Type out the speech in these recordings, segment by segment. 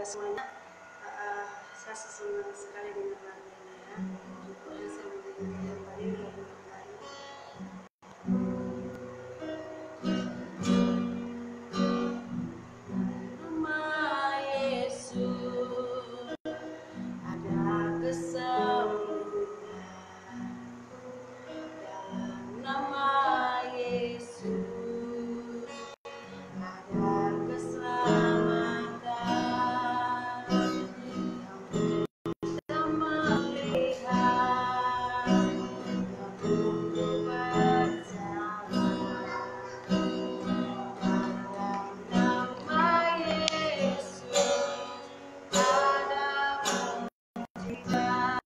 semuanya. Saya senang sekali dengan lagu ini ya. Yang saya menyanyikan yang tadi lagu yang baru. Nama Yesus ada kesembuhan. Dalam nama Yesus ada keselamatan. Yang melihat, yang berjalan. Dalam nama Yesus ada mujizat.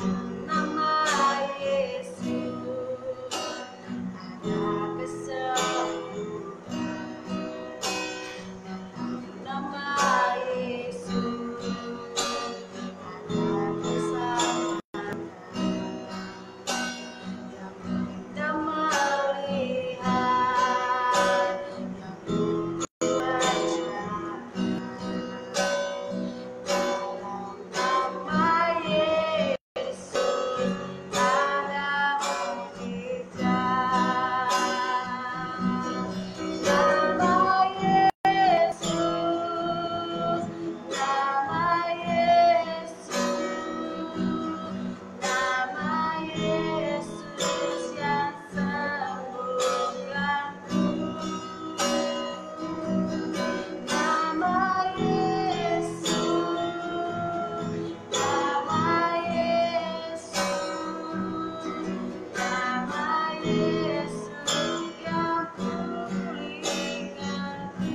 Dalam nama Yesus ada kesembuhan. Dalam nama Yesus ada keselamatan. Yang tidak melihat, yang berjalan. Dalam nama Yesus ada mujizat. Nama Yesus, nama Yesus, nama Yesus yang sembuhkanku. Nama Yesus, nama Yesus, nama Yesus yang pulihkanku.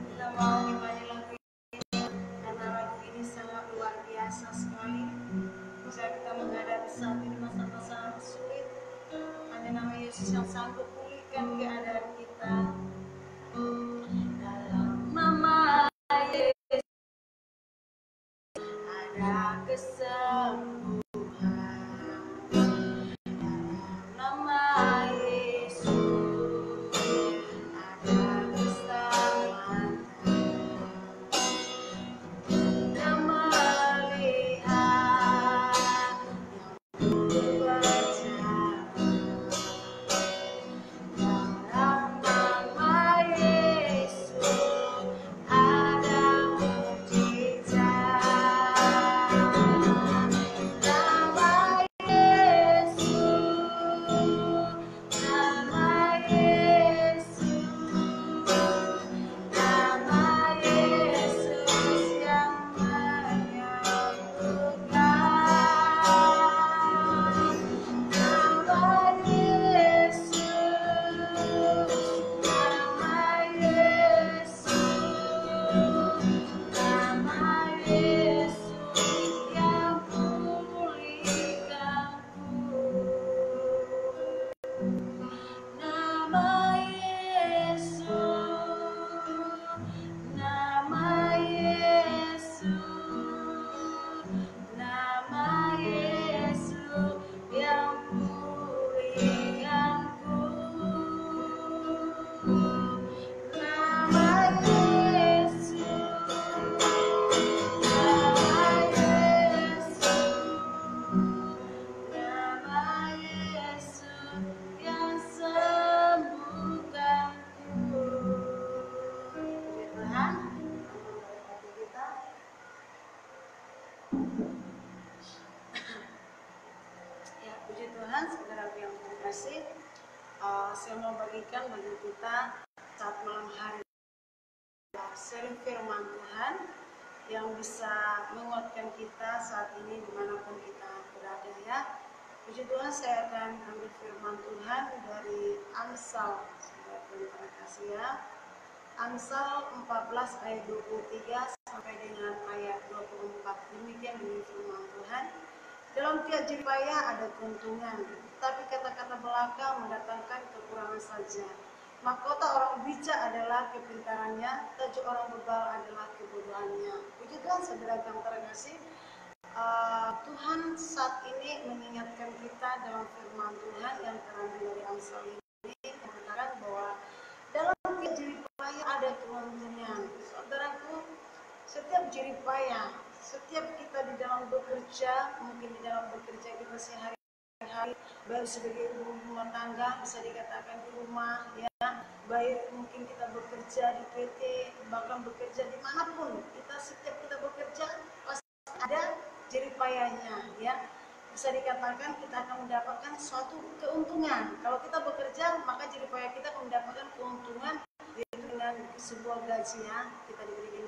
Kita mau nyanyi lagu ini karena lagu ini sangat luar biasa sekali. Bisa kita menghadapi saat ini masa-masa sulit. Hanya nama Yesus yang sanggup pulihkan keadaan kita. Dalam nama Yesus ada kesembuhan. Dalam nama Yesus ada keselamatan. Yang melihat, yang berjalan. Dalam nama Yesus ada mujizat. Nama Yesus, nama Yesus, nama Yesus yang menyembuhkan. Nama Yesus, nama Yesus, nama Yesus yang pulihkanku. Nama Yesus, nama Yesus, nama Yesus yang pulihkanku. Nama Yesus, nama Yesus, nama Yesus yang sembuhkanku. Puji Tuhan, hati kita. Ya, puji Tuhan, saudaraku yang terkasih. Saya mau bagikan bagi kita saat malam hari sering firman Tuhan yang bisa menguatkan kita saat ini dimanapun kita berada ya. Puji Tuhan, saya akan ambil firman Tuhan dari Amsal, saudaraku yang terkasih ya. Amsal 14 ayat 23 sampai dengan ayat 24. Demikian bunyi firman Tuhan. Dalam tiap jeripaya ada keuntungan, tapi kata-kata belaka mendatangkan kekurangan saja. Mahkota orang bijak adalah kepintarannya, tajuk orang bebal adalah kebodohannya. Puji Tuhan, saudara yang terkasih. Tuhan saat ini mengingatkan kita dalam firman Tuhan yang terambil dari Amsal ini, mengatakan bahwa setiap jerih payah, setiap kita di dalam bekerja, mungkin di dalam bekerja kita sehari-hari, baik sebagai ibu rumah tangga, bisa dikatakan di rumah, ya, baik mungkin kita bekerja di PT, bahkan bekerja dimanapun, setiap kita bekerja pasti ada jerih payahnya, ya. Bisa dikatakan kita akan mendapatkan suatu keuntungan. Kalau kita bekerja, maka jerih payah kita akan mendapatkan keuntungan, yaitu dengan sebuah gaji, ya. Kita diberikan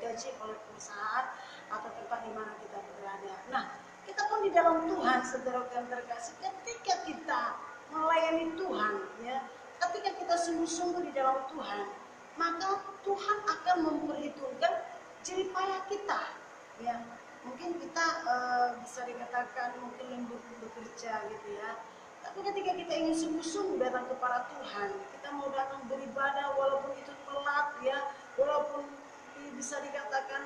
gaji oleh perusahaan atau tempat di mana kita berada. Nah, kita pun di dalam Tuhan, saudara yang terkasih, ketika kita melayani Tuhan, ya, ketika kita sungguh-sungguh di dalam Tuhan, maka Tuhan akan memperhitungkan jerih payah kita, ya. Mungkin kita bisa dikatakan mungkin lembur bekerja gitu, ya. Tapi ketika kita ingin sungguh-sungguh datang kepada Tuhan, kita mau datang beribadah walaupun itu telat, ya, walaupun bisa dikatakan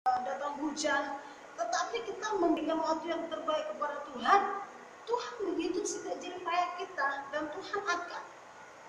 datang hujan, tetapi kita memberikan waktu yang terbaik kepada Tuhan. Tuhan begitu setiap jerih payah kita, dan Tuhan akan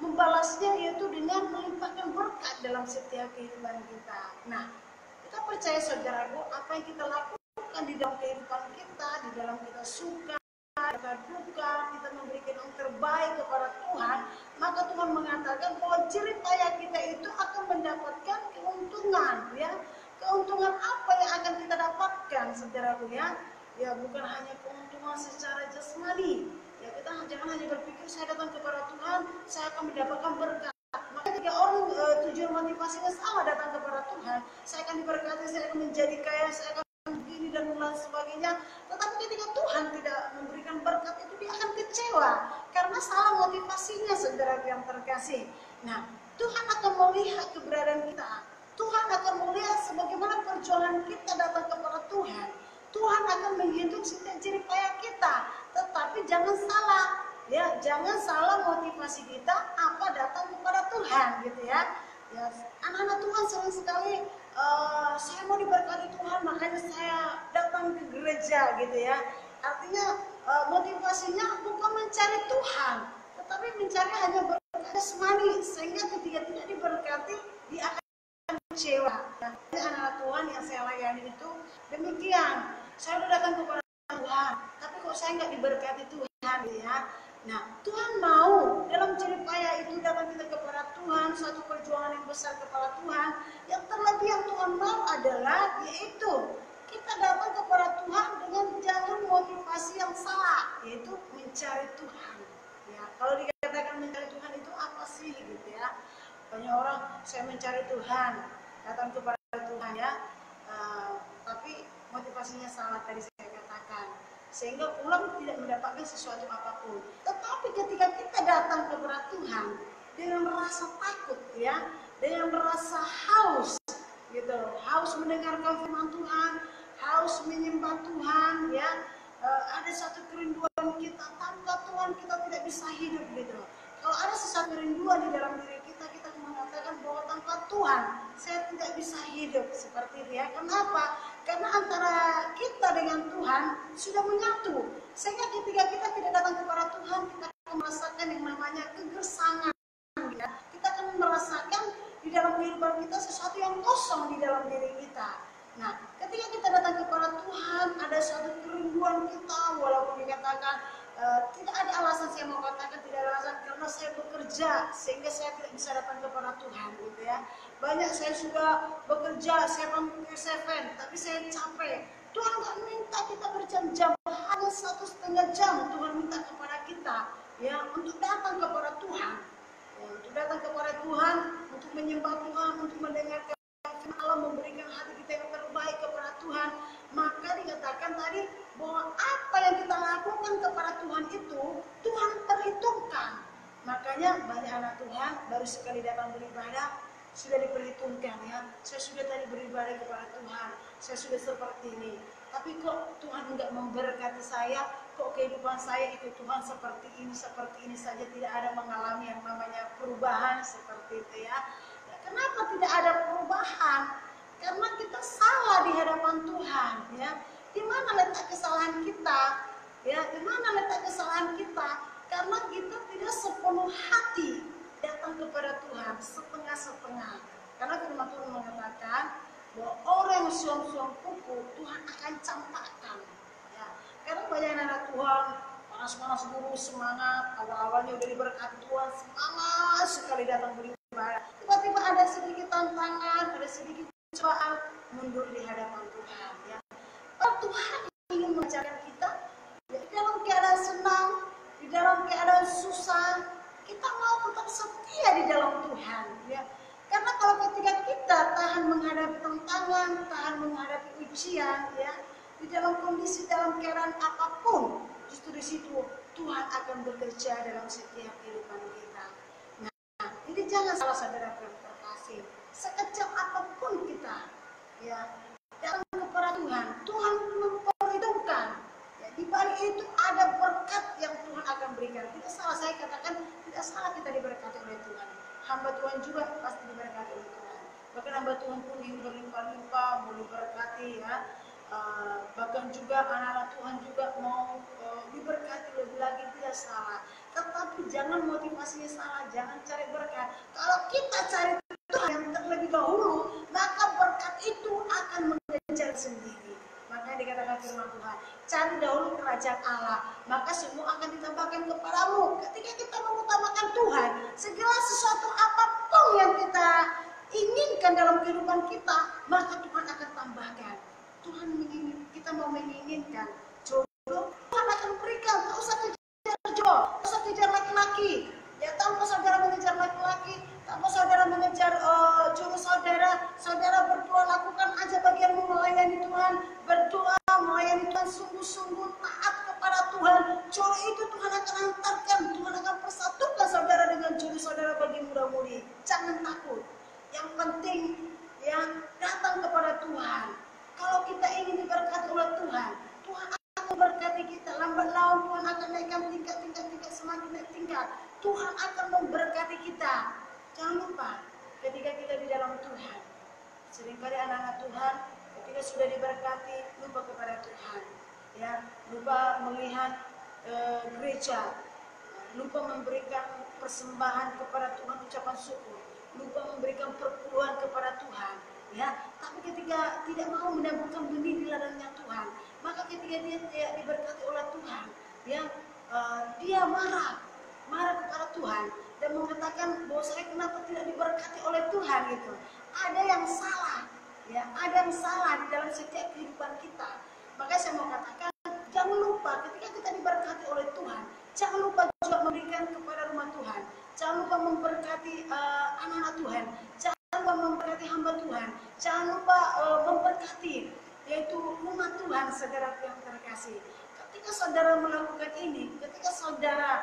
membalasnya, yaitu dengan melimpahkan berkat dalam setiap kehidupan kita. Nah, kita percaya saudaraku, apa yang kita lakukan di dalam kehidupan kita, di dalam kita suka, kita duka, kita memberikan yang terbaik kepada Tuhan, maka Tuhan mengatakan bahwa jerih payah kita itu akan mendapatkan keuntungan, ya. Keuntungan apa yang akan kita dapatkan, saudaraku, ya? Ya, bukan hanya keuntungan secara jasmani. Ya, kita jangan hanya berpikir saya datang kepada Tuhan, saya akan mendapatkan berkat. Maka ketika orang tujuan motivasinya salah datang kepada Tuhan, saya akan diberkati, saya akan menjadi kaya, saya akan begini dan lain sebagainya. Tetapi ketika Tuhan tidak memberikan berkat itu, dia akan kecewa karena salah motivasinya, saudara yang terkasih. Nah, Tuhan akan melihat keberadaan kita. Tuhan akan melihat sebagaimana perjuangan kita datang kepada Tuhan. Tuhan akan menghitung setiap jerih payah kita. Tetapi jangan salah, ya, jangan salah motivasi kita apa datang kepada Tuhan, gitu, ya. Ya, anak-anak Tuhan sering sekali saya mau diberkati Tuhan, makanya saya datang ke gereja, gitu, ya. Artinya motivasinya bukan mencari Tuhan, tetapi mencari hanya berkat jasmani, sehingga ketika tidak diberkati dia akan kecewa. Nah, anak-anak Tuhan yang saya layani itu demikian. Saya sudah datang kepada Tuhan, tapi kok saya nggak diberkati Tuhan, ya. Nah, Tuhan mau dalam jerih payah itu datang kita kepada Tuhan, suatu perjuangan yang besar kepada Tuhan. Yang terlebih yang Tuhan mau adalah yaitu kita datang kepada Tuhan dengan jangan motivasi yang salah, yaitu mencari Tuhan. Ya, kalau dikatakan mencari Tuhan itu apa sih, gitu, ya? Banyak orang saya mencari Tuhan, datang kepada Tuhan, ya, tapi motivasinya salah tadi saya katakan, sehingga pulang tidak mendapatkan sesuatu apapun. Tetapi ketika kita datang kepada Tuhan dengan rasa takut, ya, dengan rasa haus, gitu, haus mendengarkan firman Tuhan, haus menyembah Tuhan, ya, ada satu kerinduan kita, tanpa Tuhan kita tidak bisa hidup, gitu. Kalau ada sesuatu kerinduan di dalam diri kita, kita mengatakan bahwa tanpa Tuhan saya tidak bisa hidup, seperti itu, ya. Kenapa? Karena antara kita dengan Tuhan sudah menyatu, sehingga ketika kita tidak datang kepada Tuhan, kita akan merasakan yang namanya kegersangan, ya. Kita akan merasakan di dalam kehidupan kita sesuatu yang kosong di dalam diri kita. Nah, ketika kita datang kepada Tuhan, ada suatu kerinduan kita, walaupun dikatakan tidak ada alasan, saya mau katakan tidak ada alasan, karena saya bekerja sehingga saya tidak bisa datang kepada Tuhan, gitu, ya. Banyak saya sudah bekerja 7-7, tapi saya capek. Tuhan nggak minta kita berjam-jam, hanya 1,5 jam Tuhan minta kepada kita, ya, untuk datang kepada Tuhan, ya, untuk datang kepada Tuhan, untuk menyembah Tuhan, untuk mendengarkan Allah, memberikan hati kita yang terbaik kepada Tuhan. Maka dikatakan tadi bahwa apa yang kita lakukan kepada Tuhan itu Tuhan perhitungkan. Makanya banyak anak Tuhan baru sekali datang beribadah sudah diperhitungkan, ya. Saya sudah tadi beribadah kepada Tuhan, saya sudah seperti ini, tapi kok Tuhan enggak memberkati saya, kok kehidupan saya itu Tuhan seperti ini saja, tidak ada mengalami yang namanya perubahan, seperti itu, ya. Kenapa tidak ada perubahan? Karena kita salah di hadapan Tuhan, ya. Di mana letak kesalahan kita? Ya, di mana letak kesalahan kita? Karena kita tidak sepenuh hati datang kepada Tuhan, setengah-setengah. Karena firman Tuhan mengatakan, bahwa orang yang suam-suam kuku Tuhan akan campakkan. Ya, karena banyak anak Tuhan panas-panas guru semangat, awal-awalnya udah diberkati Tuhan, semangat sekali datang beribadah. Tiba-tiba ada sedikit tantangan, ada sedikit cobaan, mundur di hadapan Tuhan. Ya, Tuhan ingin mengajarkan kita ya, di dalam keadaan senang, di dalam keadaan susah, kita mau tetap setia di dalam Tuhan. Ya, karena kalau ketika kita tahan menghadapi tantangan, tahan menghadapi ujian, ya, di dalam kondisi dalam keadaan apapun, justru di situ Tuhan akan bekerja dalam setiap kehidupan kita. Nah, jadi jangan salah saudara terkasih, sekejap apapun kita, ya, datang kepada Tuhan, Tuhan memperhitungkan. Ya, di balik itu ada berkat yang Tuhan akan berikan. Tidak salah saya katakan, tidak salah kita diberkati oleh Tuhan. Hamba Tuhan juga pasti diberkati oleh Tuhan. Bahkan hamba Tuhan pun yang berlimpah-limpah, mau diberkati, ya. Bahkan juga anak-anak Tuhan juga mau diberkati lebih lagi, tidak salah. Tetapi jangan motivasinya salah, jangan cari berkat. Kalau kita cari Tuhan yang terlebih dahulu, maka berkat itu akan mengejar sendiri. Makanya dikatakan firman Tuhan, cari dahulu kerajaan Allah, maka semua akan ditambahkan kepadamu. Ketika kita mengutamakan Tuhan, segala sesuatu apapun yang kita inginkan dalam kehidupan kita, maka Tuhan akan tambahkan. Tuhan menginginkan, kita mau menginginkan jodoh, Tuhan akan berikan. Tak usah kejar jodoh, tak usah kejar laki-laki. Ya, tanpa saudara mengejar laki-laki, tanpa saudara mengejar jodoh saudara, saudara berdoa, lakukan aja bagianmu melayani Tuhan, berdoa melayani Tuhan sungguh-sungguh taat kepada Tuhan. Jodoh itu Tuhan akan hantarkan, Tuhan akan persatukan saudara dengan jodoh saudara bagi muda-mudi. Jangan takut. Yang penting ya datang kepada Tuhan. Kalau kita ingin diberkati oleh Tuhan, Tuhan akan memberkati kita. Lambat laun Tuhan akan naikkan tingkat, semakin naik tingkat. Tuhan akan memberkati kita. Jangan lupa, ketika kita di dalam Tuhan, seringkali anak-anak Tuhan, ketika sudah diberkati, lupa kepada Tuhan. Ya, lupa melihat gereja, lupa memberikan persembahan kepada Tuhan, ucapan syukur, lupa memberikan perpuluhan kepada Tuhan. Ya, tapi ketika tidak mau menaburkan benih di ladangnya Tuhan, maka ketika dia tidak diberkati oleh Tuhan, ya, dia marah kepada Tuhan dan mengatakan bahwa saya kenapa tidak diberkati oleh Tuhan gitu. Ada yang salah, ya, ada yang salah di dalam setiap kehidupan kita. Makanya saya mau katakan, jangan lupa ketika kita diberkati oleh Tuhan, jangan lupa juga memberikan kepada rumah Tuhan, jangan lupa memberkati anak-anak Tuhan, jangan lupa memberkati hamba Tuhan, jangan lupa memberkati yaitu rumah Tuhan, saudara yang terkasih. Ketika saudara melakukan ini, ketika saudara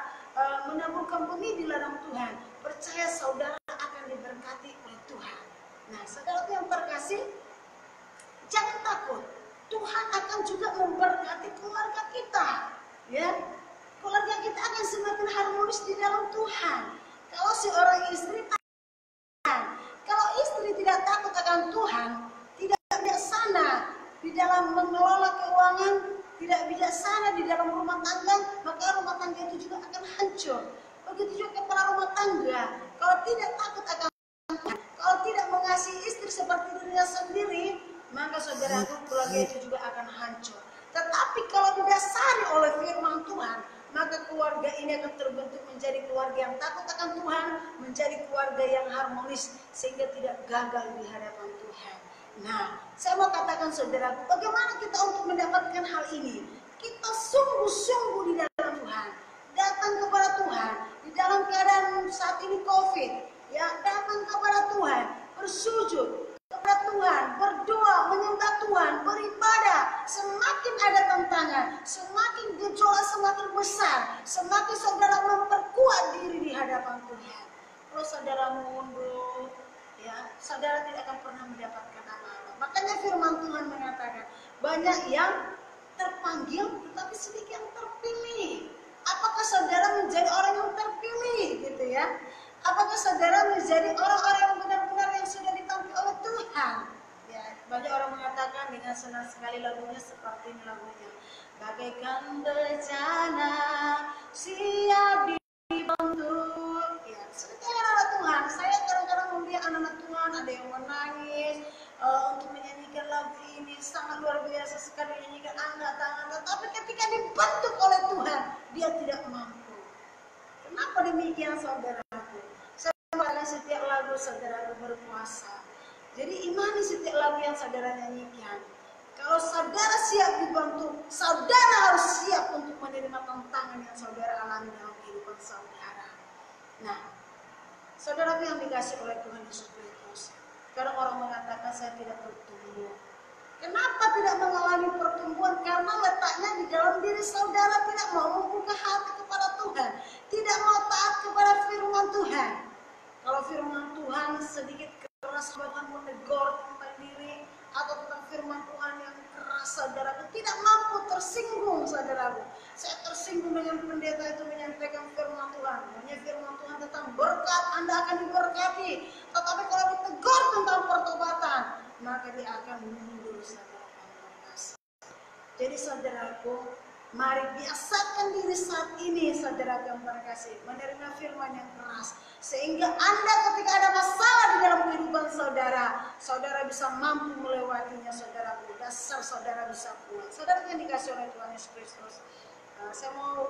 menaburkan benih di ladang Tuhan, percaya saudara akan diberkati oleh Tuhan. Nah, saudara yang terkasih, jangan takut. Tuhan akan juga memberkati keluarga kita, ya. Keluarga kita akan semakin harmonis di dalam Tuhan. Kalau seorang istri kalau istri tidak takut akan Tuhan, tidak bijaksana di dalam mengelola keuangan, tidak bijaksana di dalam rumah tangga, maka rumah tangga itu juga akan hancur. Begitu juga kepala rumah tangga, kalau tidak takut akan Tuhan, kalau tidak mengasihi istri seperti dirinya sendiri, maka saudaraku keluarga itu juga akan hancur. Tetapi kalau didasari oleh firman Tuhan, maka keluarga ini akan terbentuk menjadi keluarga yang takut akan Tuhan, menjadi keluarga yang harmonis sehingga tidak gagal di hadapan Tuhan. Nah, saya mau katakan saudaraku, bagaimana kita untuk mendapatkan hal ini? Kita sungguh-sungguh di dalam Tuhan, datang kepada Tuhan di dalam keadaan saat ini COVID, ya, datang kepada Tuhan, bersujud kepada Tuhan, berdoa, menyembah Tuhan, beribadah. Semakin ada tantangan, semakin gejolak semakin besar, semakin saudara memperkuat diri di hadapan Tuhan. Kalau saudara mundur, ya, saudara tidak akan pernah mendapatkan apa-apa. Makanya firman Tuhan mengatakan, banyak yang terpanggil, tetapi sedikit yang terpilih. Apakah saudara menjadi orang yang terpilih, gitu ya? Apakah saudara menjadi orang-orang yang benar-benar yang sudah dipanggil oleh Tuhan? Ya, banyak orang mengatakan dengan senang sekali lagunya seperti ini lagunya. Bagaikan bencana siap dibantu. Ya, seperti anak-anak Tuhan. Saya kadang-kadang melihat anak-anak Tuhan Tuhan, ada yang menangis untuk menyanyikan lagu ini, sangat luar biasa sekali menyanyikan angkat tangan. Tetapi ketika dibentuk oleh Tuhan, dia tidak mampu. Kenapa demikian saudaraku? Saya mengenai setiap lagu saudaraku berkuasa. Jadi imani setiap lagu yang saudara nyanyikan. Kalau saudara siap dibantu, saudara harus siap untuk menerima tantangan yang saudara alami dalam kehidupan saudara. Nah, saudaraku yang dikasih oleh Tuhan Yesus Kristus, kadang orang mengatakan saya tidak bertumbuh. Kenapa tidak mengalami pertumbuhan? Karena letaknya di dalam diri saudara tidak mau membuka hati kepada Tuhan, tidak mau taat kepada firman Tuhan. Kalau firman Tuhan sedikit keras, bahkan menegur tentang diri atau tentang firman Tuhan yang keras, saudaraku tidak mampu, tersinggung saudaraku. Saya tersinggung dengan pendeta itu menyampaikan firman Tuhan. Hanya firman Tuhan tentang berkat, Anda akan diberkati. Tetapi kalau ditegur tentang pertobatan, maka dia akan mundur, saudaraku. Jadi saudaraku, mari biasakan diri saat ini, saudara yang terkasih, menerima firman yang keras. Sehingga Anda ketika ada masalah di dalam kehidupan saudara, saudara bisa mampu melewatinya, saudaraku. Dasar saudara bisa kuat. Saudara yang dikasih oleh Tuhan Yesus Kristus, saya mau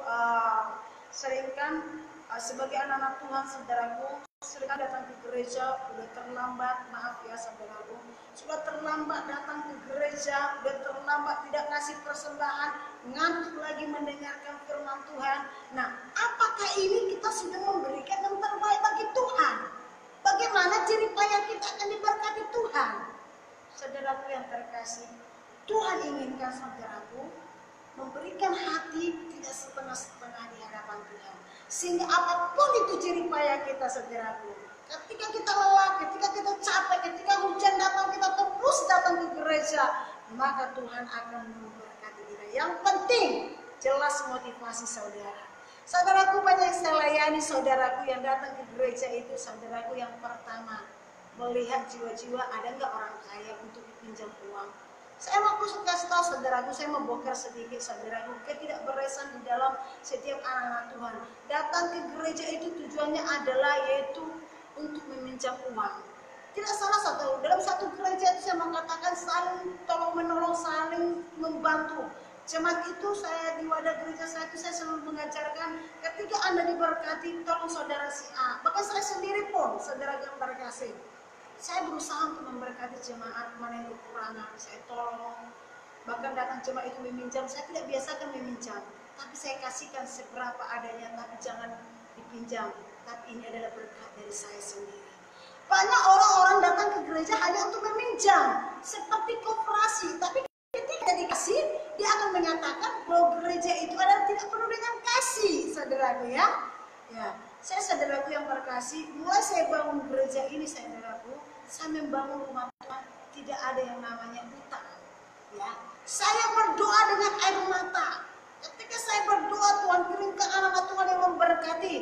seringkan sebagai anak-anak Tuhan, saudaraku, sering datang ke gereja, udah terlambat, maaf ya saudaraku, sudah terlambat datang ke gereja, udah terlambat tidak kasih persembahan, ngantuk lagi mendengarkan firman Tuhan. Nah, apakah ini kita sudah memberikan yang terbaik bagi Tuhan? Bagaimana ciri payah kita akan diberkati Tuhan? Saudaraku yang terkasih, Tuhan inginkan saudaraku memberikan hati tidak setengah-setengah di hadapan Tuhan. Sehingga apapun itu ciri payah kita, saudaraku, ketika kita lelah, ketika kita capek, ketika hujan datang, kita terus datang ke gereja, maka Tuhan akan memberkati kita. Yang penting jelas motivasi saudara. Saudaraku, banyak yang saya layani saudaraku yang datang ke gereja itu, saudaraku, yang pertama melihat jiwa-jiwa ada nggak orang kaya untuk dipinjam uang. Saya mau kasih tahu saudaraku, saya membongkar sedikit saudaraku, ketidakberesan di dalam setiap anak-anak Tuhan. Datang ke gereja itu tujuannya adalah yaitu untuk meminjam uang. Tidak salah satu, dalam satu gereja itu saya mengatakan saling tolong menolong, saling membantu. Jemaat itu saya di wadah gereja saya itu saya selalu mengajarkan ketika Anda diberkati, tolong saudara si A. Bahkan saya sendiri pun, saudara yang terkasih, saya berusaha untuk memberkati jemaat mana yang kekurangan, saya tolong. Bahkan datang jemaat itu meminjam, saya tidak biasakan meminjam, tapi saya kasihkan seberapa adanya, tapi jangan dipinjam. Tapi ini adalah berkat dari saya sendiri. Banyak orang-orang datang ke gereja hanya untuk meminjam, seperti koperasi, tapi ketika dikasih, dia akan menyatakan bahwa gereja itu adalah tidak penuh dengan kasih, saudaraku ya. Ya, saya saudaraku yang terkasih, mulai saya bangun gereja ini, saudaraku, saya membangun rumah Tuhan, tidak ada yang namanya utang. Ya, saya berdoa dengan air mata. Ketika saya berdoa, Tuhan kirimkan anak-anak Tuhan yang memberkati.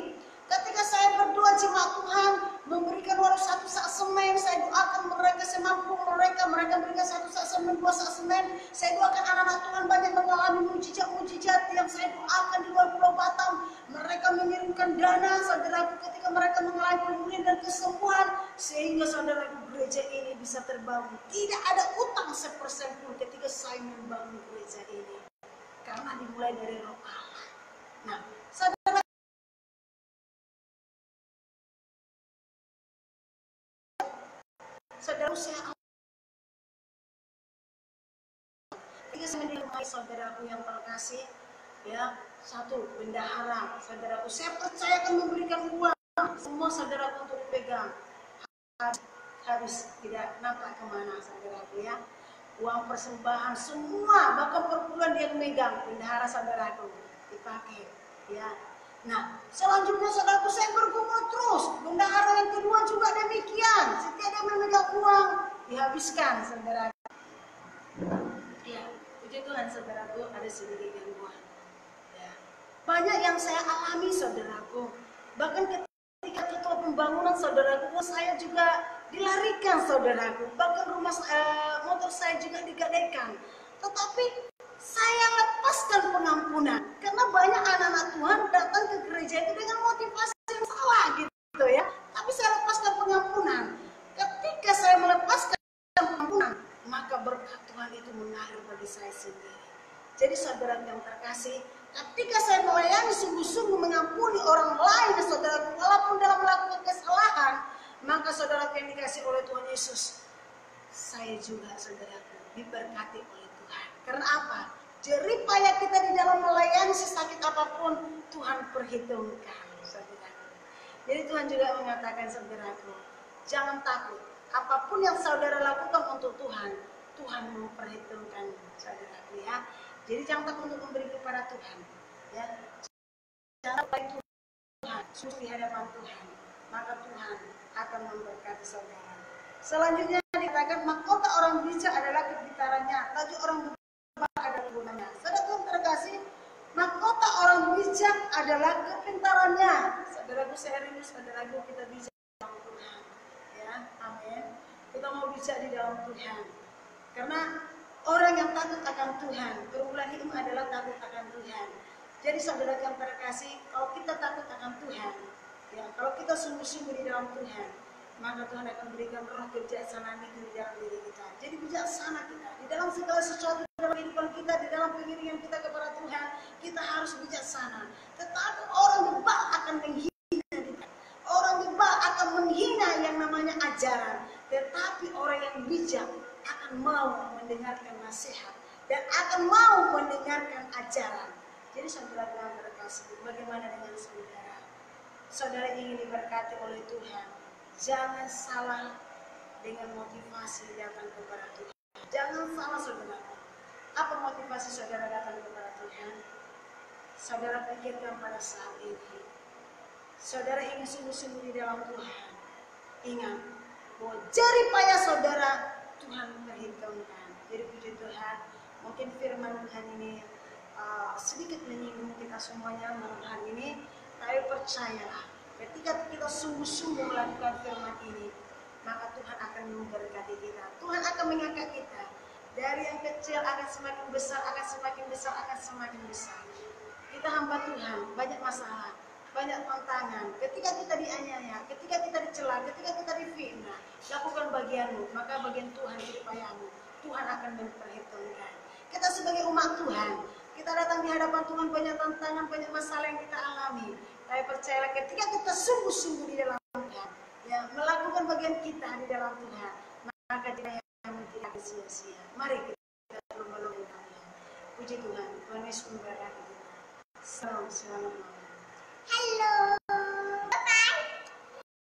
Ketika saya berdoa, jemaat Tuhan memberikan walau satu sak semen, saya doakan mereka semampu mereka berikan satu sak semen, dua sak semen. Saya doakan anak-anak Tuhan banyak mengalami mujizat-mujizat yang saya doakan di luar Pulau Batam. Mereka mengirimkan dana, saudaraku, ketika mereka mengalami pemulihan dan kesembuhan, sehingga saudaraku gereja ini bisa terbangun. Tidak ada utang sepersen pun ketika saya membangun gereja ini, karena dimulai dari Roh Allah. Nah, saudara, saya menilai saudaraku yang terkasih, ya, satu, bendahara, saudaraku, saya percaya akan memberikan uang, semua saudaraku untuk dipegang, habis tidak nampak kemana, saudaraku ya, uang persembahan semua, bahkan per bulan dia memegang, bendahara saudaraku dipakai, ya. Nah, selanjutnya saudaraku, saya bergumul terus, bendahara yang kedua juga demikian, setiap dia memegang uang dihabiskan, saudaraku. Ya, puji Tuhan saudaraku, ada sedikit gangguan. Ya. Banyak yang saya alami saudaraku, bahkan ketika ketua pembangunan saudaraku, saya juga dilarikan saudaraku, bahkan rumah motor saya juga digadaikan. Tetapi saya lepaskan pengampunan, karena banyak anak-anak Tuhan datang ke gereja itu dengan motivasi yang salah gitu ya. Tapi saya lepaskan pengampunan. Ketika sendiri. Jadi saudara yang terkasih, ketika saya melayani sungguh-sungguh mengampuni orang lain, saudara, walaupun dalam melakukan kesalahan, maka saudara yang dikasih oleh Tuhan Yesus, saya juga saudaraku diberkati oleh Tuhan. Karena apa? Jerih payah kita di dalam melayani sesakit apapun Tuhan perhitungkan, saudaraku. Jadi Tuhan juga mengatakan saudaraku, jangan takut. Apapun yang saudara lakukan untuk Tuhan, Tuhan memperhitungkan saudaraku ya. Jadi jangan takut untuk memberi kepada Tuhan, ya. Jangan baik Tuhan, sungguh di hadapan Tuhan, maka Tuhan akan memberkati saudara. Selanjutnya dikatakan mahkota orang bijak adalah kepintarannya, taji orang berbakat adalah gunanya. Saudara yang terkasih, mahkota orang bijak adalah kepintarannya. Saudaraku serius, saudaraku kita bijak di dalam Tuhan, ya, amin. Kita mau bijak di dalam Tuhan, karena orang yang takut akan Tuhan, perbulan hidup adalah takut akan Tuhan. Jadi saudara yang terkasih, kalau kita takut akan Tuhan, ya, kalau kita sungguh-sungguh di dalam Tuhan, maka Tuhan akan berikan roh kebijaksanaan itu di dalam diri kita. Jadi bijaksana kita di dalam segala sesuatu dalam kehidupan kita, di dalam pengiringan kita kepada Tuhan, kita harus bijaksana. Tetapi orang bebal akan menghina kita, orang bebal akan menghina yang namanya ajaran. Tetapi orang yang bijak akan mau mendengarkan nasihat dan akan mau mendengarkan ajaran. Jadi saudara yang terkasih, bagaimana dengan saudara? Saudara ingin diberkati oleh Tuhan, jangan salah dengan motivasi datang kepada Tuhan. Jangan salah saudara. Apa motivasi saudara datang kepada Tuhan? Saudara pikirkan pada saat ini, saudara ingin sungguh-sungguh di dalam Tuhan. Ingat bahwa jerih payah saudara Tuhan perhitungkan. Jadi puji Tuhan, mungkin firman Tuhan ini sedikit menyinggung kita semuanya malam hari ini, tapi percayalah, ketika kita sungguh-sungguh melakukan firman ini, maka Tuhan akan memberkati kita. Tuhan akan mengangkat kita dari yang kecil akan semakin besar, akan semakin besar, akan semakin besar. Kita hamba Tuhan, banyak masalah, banyak tantangan. Ketika kita dianiaya, ketika kita dicela, ketika kita difitnah, lakukan bagianmu, maka bagian Tuhan jadi payahmu. Tuhan akan memperhitungkan. Kita sebagai umat Tuhan, kita datang di hadapan Tuhan, banyak tantangan, banyak masalah yang kita alami. Tapi percayalah, ketika kita sungguh-sungguh di dalam Tuhan, ya, melakukan bagian kita di dalam Tuhan, maka tidak tidak sia-sia. Mari kita berlomba-lomba. Puji Tuhan, Tuhan Yesus memberkati kita. Salam, selamat malam.